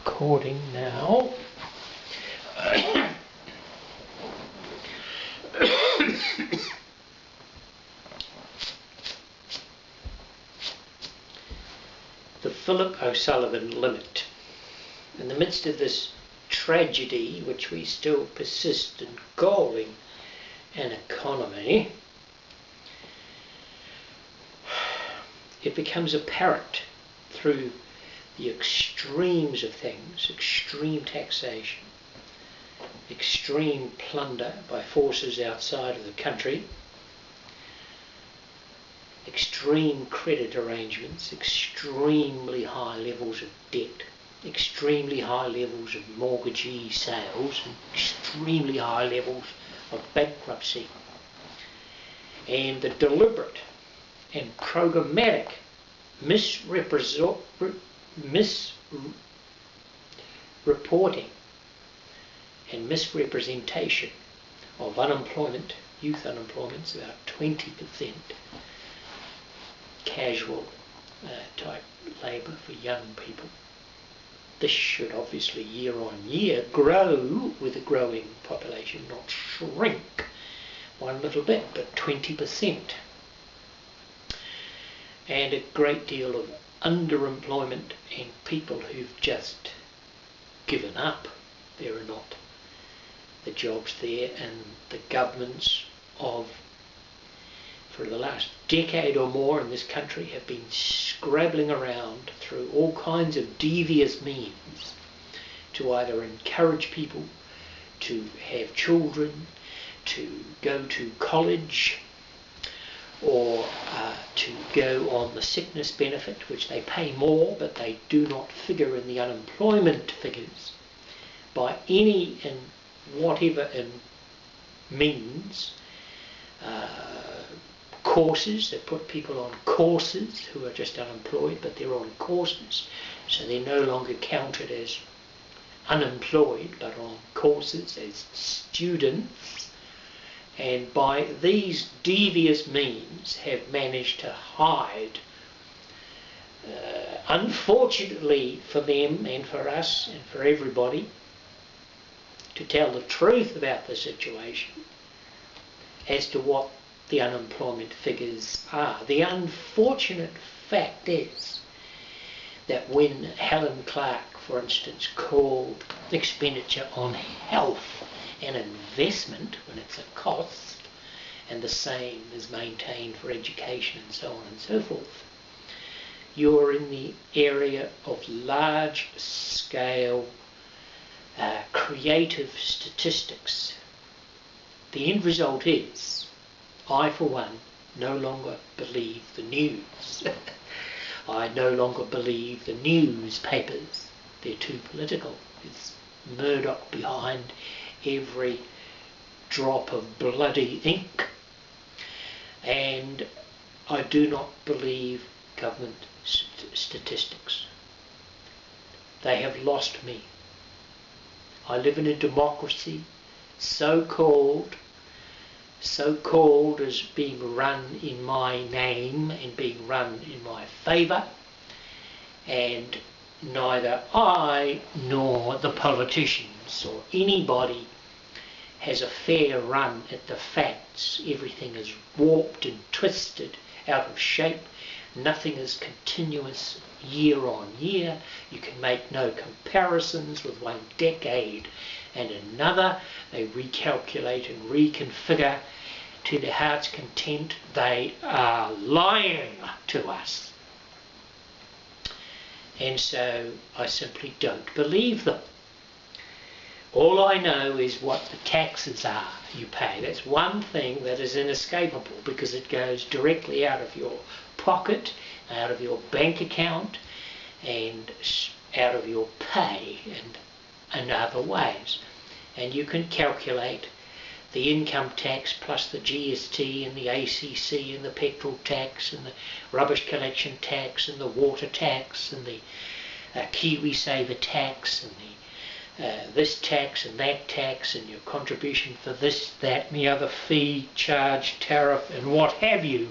recording now. The Phillip O'Sullivan limit. In the midst of this tragedy which we still persist in calling an economy, it becomes apparent through the extremes of things, extreme taxation, extreme plunder by forces outside of the country, extreme credit arrangements, extremely high levels of debt, extremely high levels of mortgagee sales, and extremely high levels of bankruptcy, and the deliberate and programmatic misreporting and misrepresentation of unemployment, youth unemployment is about 20%, casual type labour for young people. This should obviously year on year grow with a growing population, not shrink one little bit, but 20%. And a great deal of underemployment and people who've just given up. There are not the jobs there, and the governments of, for the last decade or more in this country, have been scrabbling around through all kinds of devious means to either encourage people to have children, to go to college, or to go on the sickness benefit, which they pay more, but they do not figure in the unemployment figures by any and whatever in means. Courses, they put people on courses who are just unemployed, but they're on courses, so they're no longer counted as unemployed, but on courses as students. And by these devious means have managed to hide, unfortunately for them and for us and for everybody, to tell the truth about the situation as to what the unemployment figures are. The unfortunate fact is that when Helen Clark, for instance, called expenditure on health an investment when it's a cost, and the same is maintained for education and so on and so forth, you're in the area of large scale creative statistics. The end result is, I for one no longer believe the news. I no longer believe the newspapers. They're too political. It's Murdoch behind every drop of bloody ink. And I do not believe government statistics. They have lost me. I live in a democracy, so-called as being run in my name and being run in my favour, and neither I nor the politicians or anybody has a fair run at the facts. Everything is warped and twisted, out of shape. Nothing is continuous year on year. You can make no comparisons with one decade and another. They recalculate and reconfigure to their heart's content. They are lying to us. And so I simply don't believe them. All I know is what the taxes are you pay. That's one thing that is inescapable, because it goes directly out of your pocket, out of your bank account, and out of your pay, and in other ways. And you can calculate the income tax plus the GST and the ACC and the petrol tax and the rubbish collection tax and the water tax and the KiwiSaver tax and the this tax and that tax and your contribution for this, that and the other fee, charge, tariff and what have you,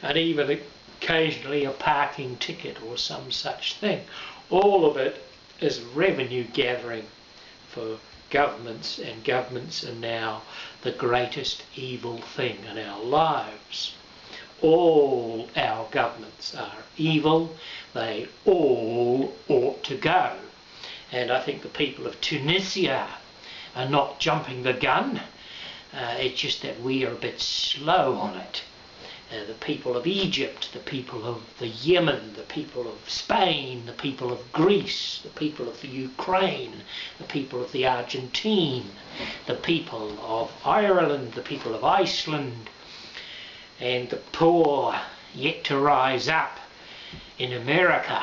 and even occasionally a parking ticket or some such thing. All of it is revenue gathering for governments, and governments are now the greatest evil thing in our lives. All our governments are evil. They all ought to go. And I think the people of Tunisia are not jumping the gun. It's just that we are a bit slow on it. The people of Egypt, the people of the Yemen, the people of Spain, the people of Greece, the people of the Ukraine, the people of the Argentine, the people of Ireland, the people of Iceland, and the poor yet to rise up in America.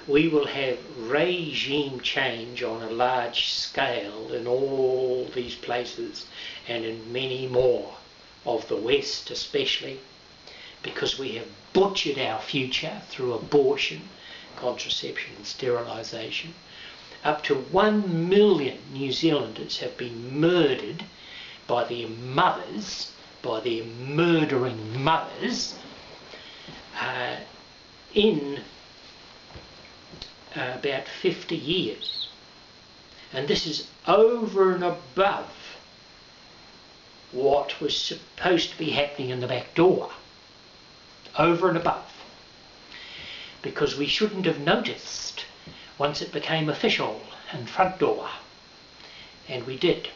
We will have regime change on a large scale in all these places and in many more of the West especially, because we have butchered our future through abortion, contraception and sterilisation. Up to 1 million New Zealanders have been murdered by their mothers, by their murdering mothers, in about 50 years. And this is over and above what was supposed to be happening in the back door. Over and above. Because we shouldn't have noticed once it became official and front door. And we did.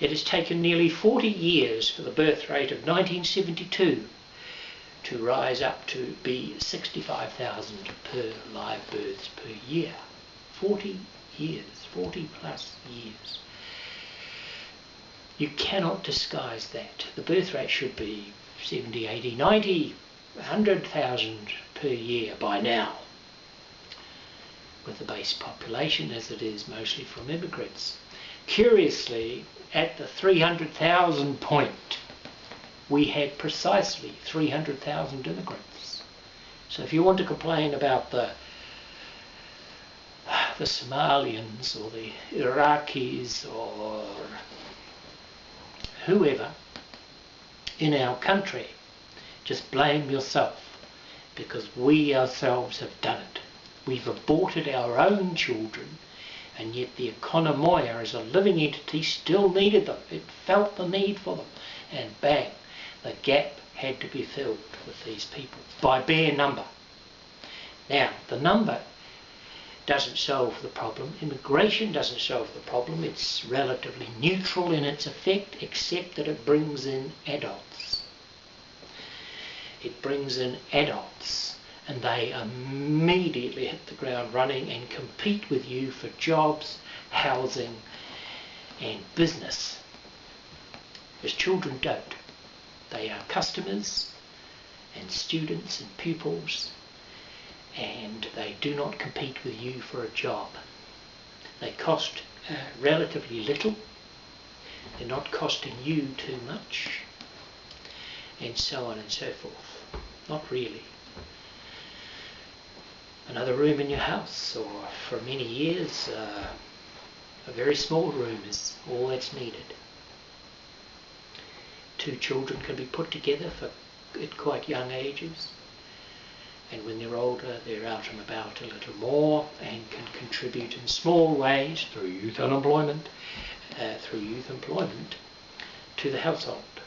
It has taken nearly 40 years for the birth rate of 1972 to rise up to be 65,000 per live births per year. 40 years, 40 plus years. You cannot disguise that. The birth rate should be 70, 80, 90, 100,000 per year by now, with the base population as it is mostly from immigrants. Curiously, at the 300,000 point, we had precisely 300,000 immigrants. So if you want to complain about the Somalians or the Iraqis or whoever in our country, just blame yourself, because we ourselves have done it. We've aborted our own children, and yet the economia as a living entity still needed them. It felt the need for them, and bang, the gap had to be filled with these people by bare number. Now, the number doesn't solve the problem. Immigration doesn't solve the problem. It's relatively neutral in its effect, except that it brings in adults. It brings in adults, and they immediately hit the ground running and compete with you for jobs, housing, and business. As children don't. They are customers and students and pupils, and they do not compete with you for a job. They cost relatively little. They're not costing you too much, and so on and so forth. Not really. Another room in your house, or for many years, a very small room is all that's needed. 2 children can be put together at quite young ages, and when they're older they're out and about a little more and can contribute in small ways through youth employment to the household,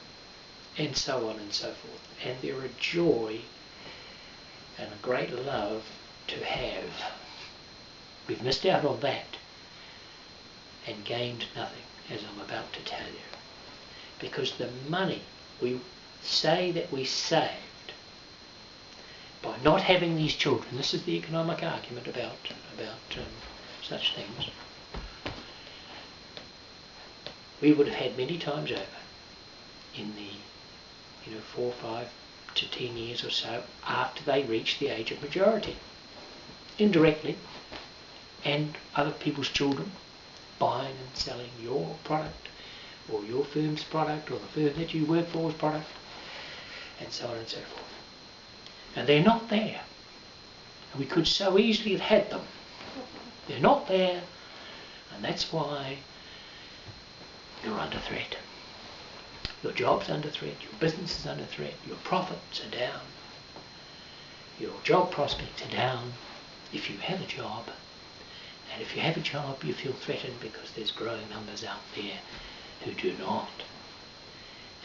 and so on and so forth. And they're a joy and a great love to have. We've missed out on that and gained nothing, as I'm about to tell you. Because the money we say that we saved by not having these children, this is the economic argument about such things, we would have had many times over in the 4, 5 to 10 years or so after they reach the age of majority, indirectly, and other people's children buying and selling your product, or your firm's product, or the firm that you work for's product, and so on and so forth. And they're not there. And we could so easily have had them. They're not there, and that's why you're under threat. Your job's under threat, your business is under threat, your profits are down, Your job prospects are down if you have a job. And if you have a job, you feel threatened because there's growing numbers out there who do not.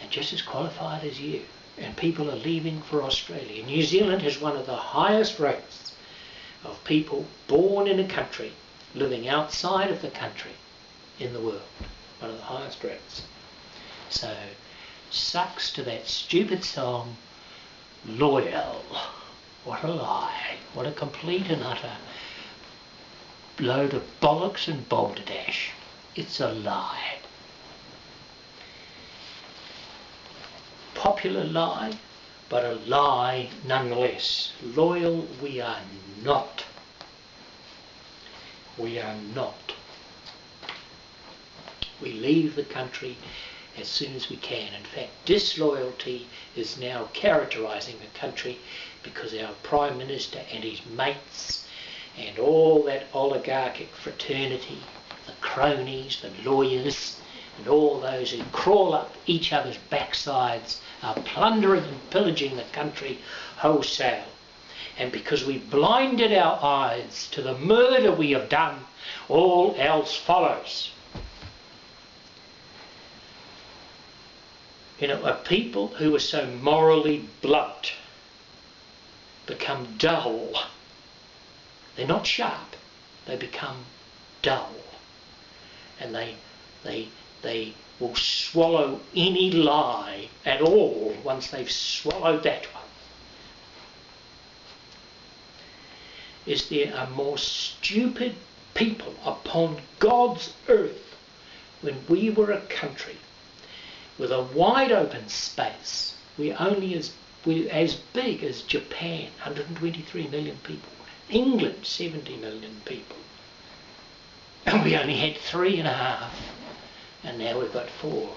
And just as qualified as you. And people are leaving for Australia. New Zealand has one of the highest rates of people born in a country living outside of the country in the world. One of the highest rates. So, sucks to that stupid song, Loyal. What a lie. What a complete and utter load of bollocks and balderdash. It's a lie. Popular lie, but a lie nonetheless. Loyal we are not. We are not. We leave the country as soon as we can. In fact, disloyalty is now characterising the country because our Prime Minister and his mates and all that oligarchic fraternity, the cronies, the lawyers, and all those who crawl up each other's backsides are plundering and pillaging the country wholesale. And because we blinded our eyes to the murder we have done, all else follows. You know, a people who are so morally blunt become dull. They're not sharp, they become dull. And they will swallow any lie at all once they've swallowed that one. Is there a more stupid people upon God's earth when we were a country with a wide open space? We're as big as Japan, 123 million people. England, 70 million people. And we only had 3.5, and now we've got 4.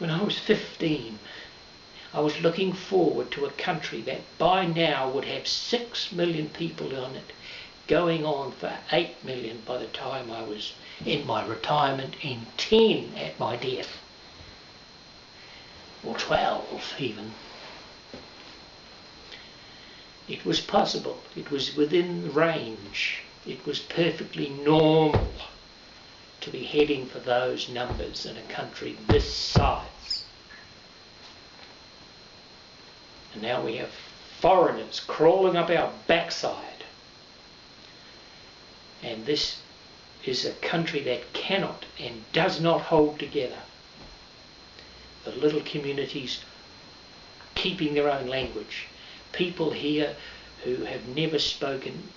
When I was 15, I was looking forward to a country that by now would have 6 million people on it, going on for 8 million by the time I was in my retirement, in 10 at my death, or 12 even. It was possible, it was within range, it was perfectly normal to be heading for those numbers in a country this size. And now we have foreigners crawling up our backside. And this is a country that cannot and does not hold together. The little communities keeping their own language. People here who have never spoken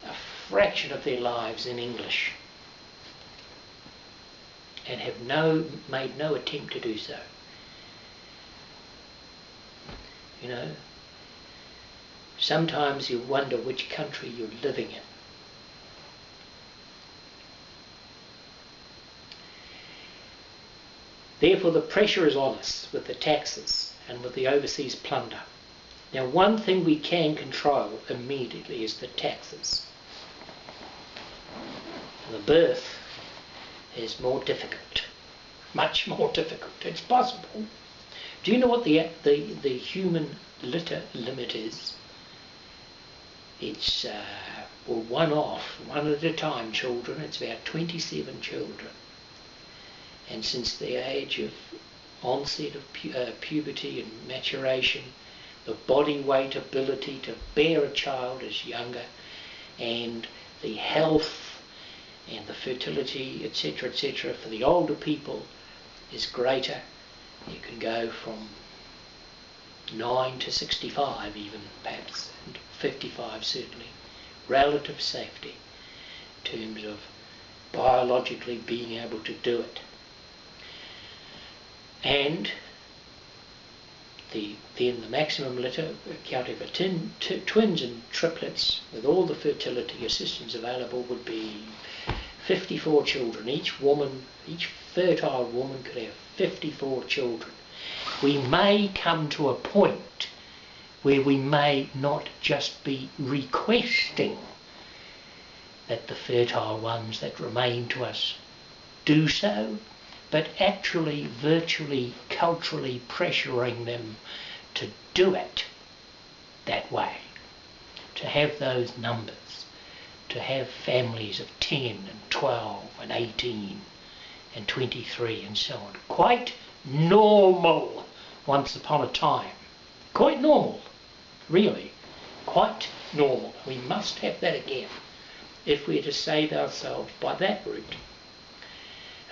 a fraction of their lives in English and have made no attempt to do so. You know, sometimes you wonder which country you're living in. Therefore the pressure is on us with the taxes and with the overseas plunder. Now one thing we can control immediately is the taxes. The birth is more difficult, much more difficult. It's possible. Do you know what the human litter limit is? It's one at a time children. It's about 27 children. And since the age of onset of puberty and maturation, the body weight ability to bear a child is younger, and the health and the fertility, etc., for the older people is greater. You can go from 9 to 65 even, perhaps, and 55 certainly. Relative safety in terms of biologically being able to do it. And then the maximum litter, accounting for twins and triplets, with all the fertility assistance available, would be 54 children. Each fertile woman could have 54 children. We may come to a point where we may not just be requesting that the fertile ones that remain to us do so, but actually virtually culturally pressuring them to do it that way, to have those numbers, to have families of 10 and 12 and 18 and 23 and so on. Quite normal once upon a time. Quite normal, really. Quite normal. We must have that again if we're to save ourselves by that route.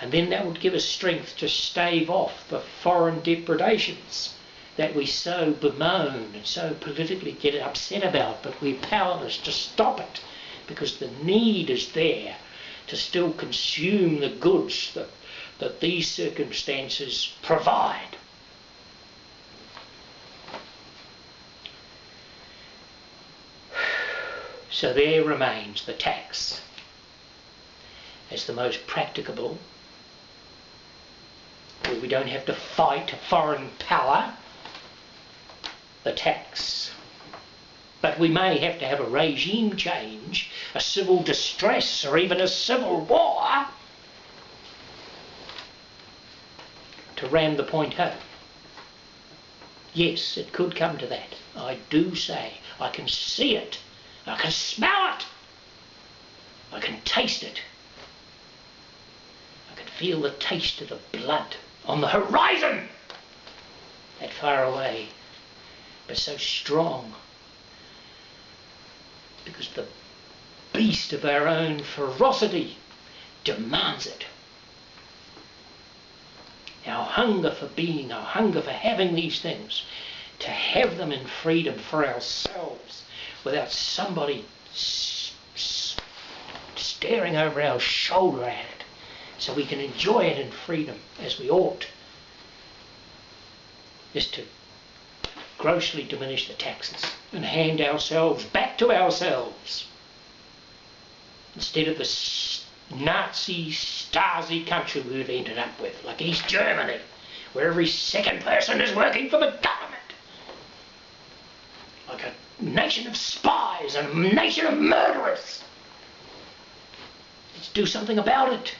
And then that would give us strength to stave off the foreign depredations that we so bemoan and so politically get upset about, but we're powerless to stop it because the need is there to still consume the goods that these circumstances provide. So there remains the tax as the most practicable, where we don't have to fight a foreign power, the tax. But we may have to have a regime change, a civil distress, or even a civil war to ram the point home. Yes, it could come to that. I do say, I can see it, I can smell it, I can taste it. I can feel the taste of the blood on the horizon, that far away, but so strong, because the beast of our own ferocity demands it. Our hunger for being, our hunger for having these things, to have them in freedom for ourselves without somebody staring over our shoulder at it, so we can enjoy it in freedom as we ought, is to grossly diminish the taxes and hand ourselves back to ourselves instead of the Nazi Stasi country we've ended up with, like East Germany, where every second person is working for the government, like a nation of spies and a nation of murderers. Let's do something about it.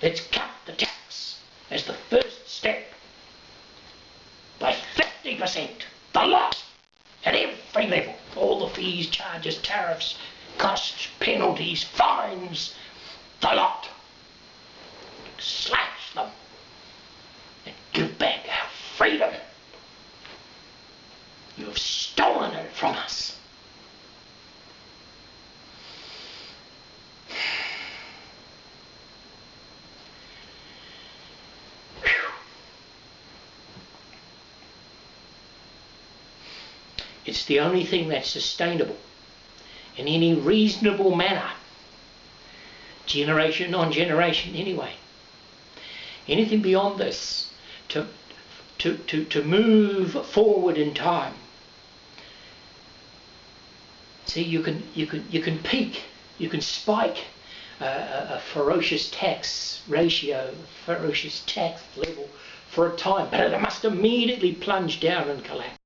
Let's cut the tax as the first step by 50%, the lot, at every level. All the fees, charges, tariffs, costs, penalties, fines, the lot. Slash them and give back our freedom. You have stolen it from us. It's the only thing that's sustainable in any reasonable manner, generation on generation anyway. Anything beyond this, to move forward in time. See, you can peak, you can spike a ferocious tax ratio, ferocious tax level for a time, but it must immediately plunge down and collapse.